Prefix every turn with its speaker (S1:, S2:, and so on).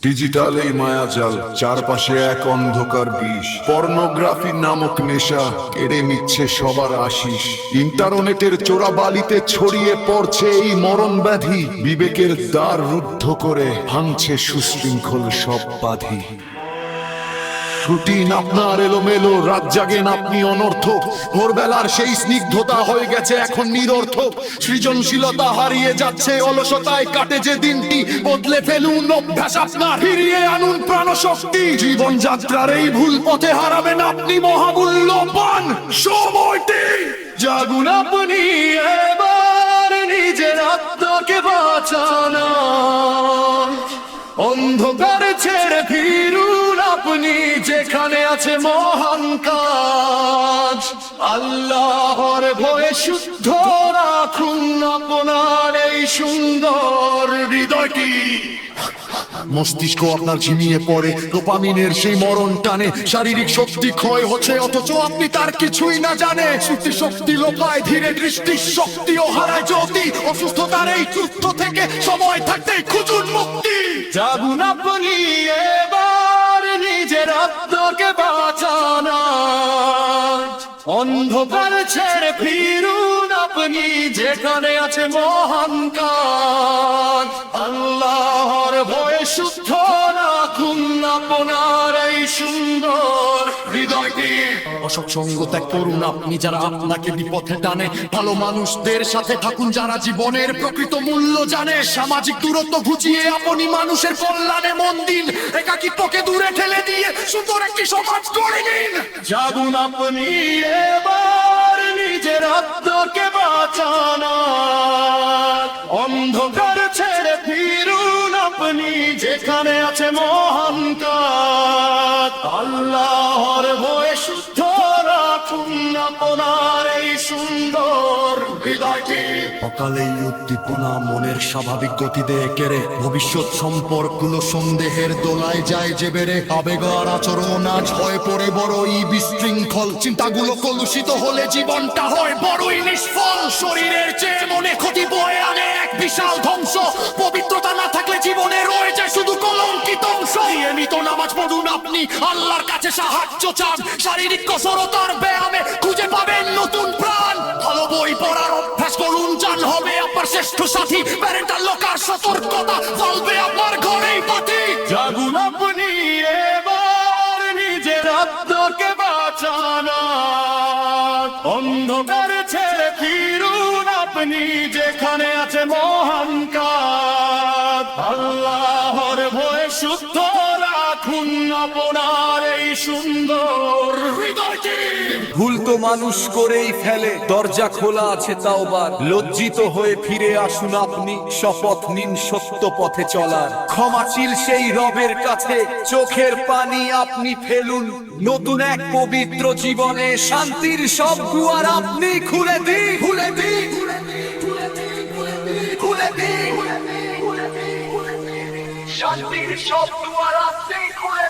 S1: Digital এই মায়াজাল, চারপাশে এক অন্ধকার বিষ। পর্নোগ্রাফি নামক নেশা কেড়ে নিচ্ছে সবার আশিস। ইন্টারনেটের চোরাবালিতে ছড়িয়ে পড়ছে এই মরণ ব্যাধি। বিবেকের দ্বার রুদ্ধ করে ভাঙছে সুশৃঙ্খল সব বাধি। রুটিন আপনার এলোমেলো, রাত জাগেন আপনি অনর্থক। ভোরবেলার সেই স্নিগ্ধতা হয়ে গেছে এখন নিরর্থক। সৃজনশীলতা হারিয়ে যাচ্ছে অলসতায় কাটে যে দিনটি। বদলে ফেলুন অভ্যাস আপনার, ফিরিয়ে আনুন প্রাণশক্তি। জীবন যাত্রার এই ভুল পথে হারাবেন আপনি মহামূল্যবান সময়টি। জাগুন আপনি এবার, নিজের আত্মাকে বাঁচানো। অন্ধকার ছেড়ে ফিরুন আপনি, যেখানে আছে মহান কাজ। আল্লাহর ভয়ে শুদ্ধ রাখুন আপনার এই সুন্দর হৃদয়টি। মস্তিষ্ক আপনার ঝিমিয়ে পড়ে ডোপামিনের সেই মরণ টানে। শারীরিক শক্তি ক্ষয় হচ্ছে অথচ আপনি তার কিছুই না জানে। স্মৃতি শক্তি লোপায় ধীরে, দৃষ্টির শক্তিও হারায় জ্যোতি। অসুস্থতার এই যুদ্ধ থেকে সময় থাকতেই খুঁজুন মুক্তি। জাগুন আপনি এবার, নিজের আত্মাকে বাঁচানো। অন্ধকার ছেড়ে ফিরুন আপনি, যেখানে আছে মহান কাজ। আল্লাহর ভয়ে শুদ্ধ রাখুন আপনার এই সুন্দর হৃদয়টি। অসৎসঙ্গ ত্যাগ করুন আপনি, যারা আপনাকে বিপথে টানে। ভালো মানুষদের সাথে থাকুন, যারা জীবনের প্রকৃত মূল্য জানে। সামাজিক দূরত্ব ঘুচিয়ে আপনি মানুষের কল্যাণে মন দিন। একাকিত্বকে দূরে ঠেলে দিয়ে সুন্দর একটি সমাজ গড়ে নিন। জাগুন আপনি এবার, নিজের আত্মাকে বাঁচানো। অন্ধকার ছেড়ে ফিরুন আপনি, যেখানে আছে মহান কাজ। আল্লাহর ভয়ে শুদ্ধ রাখুন আপনার এই সুন্দর হৃদয়টি। অকালেই উদ্দীপনা মনের স্বাভাবিক গতি দিয়ে কেড়ে। ভবিষ্যৎ সম্পর্কগুলো সন্দেহের দোলায় যায় যে বেড়ে। আবেগ আর আচরণ আজ হয়ে পড়ে বড়ই বিশৃঙ্খল। চিন্তাগুলো কলুষিত হলে জীবনটা হয় বড়ই নিষ্ফল। শরীরের চেয়ে মনে ক্ষতি বয়ে আনে এক বিশাল ধ্বংস। পবিত্রতা না থাকলে জীবনে রয়ে যায় শুধু কলঙ্কিত অংশ। নিয়মিত নামাজ পড়ুন আপনি, আল্লাহর কাছে সাহায্য চান। শারীরিক কসরতার ব্যায়ামে খুঁজে পাবেন নতুন প্রাণ। ভালো বই পড়ার অভ্যাস করুন, জান হবে আপনার শ্রেষ্ঠ সাথী। প্যারেন্টাল লোকার সতর্কতা জ্বলবে আপনার ঘরেই বাতি। জাগুন আপনি এবার, নিজের আত্মাকে বাঁচানো। অন্ধকার ছেড়ে ফিরুন আপনি, যেখানে আছে মহান কাজ। আল্লাহর ভয়ে শুদ্ধ রাখুন আপনার এই সুন্দর হৃদয়টি।
S2: ভুল তো মানুষ করেই ফেলে, দরজা খোলা আছে তাওবার। লজ্জিত হয়ে ফিরে আসুন আপনি, শপথ নিন সত্য পথে চলার। ক্ষমাশীল সেই রবের কাছে চোখের পানি আপনি ফেলুন। নতুন এক পবিত্র জীবনে শান্তির সব দুয়ার আপনি খুলে দিন। খুলে দিন, খুলে দিন, শান্তির সব দুয়ার আপনি খুলে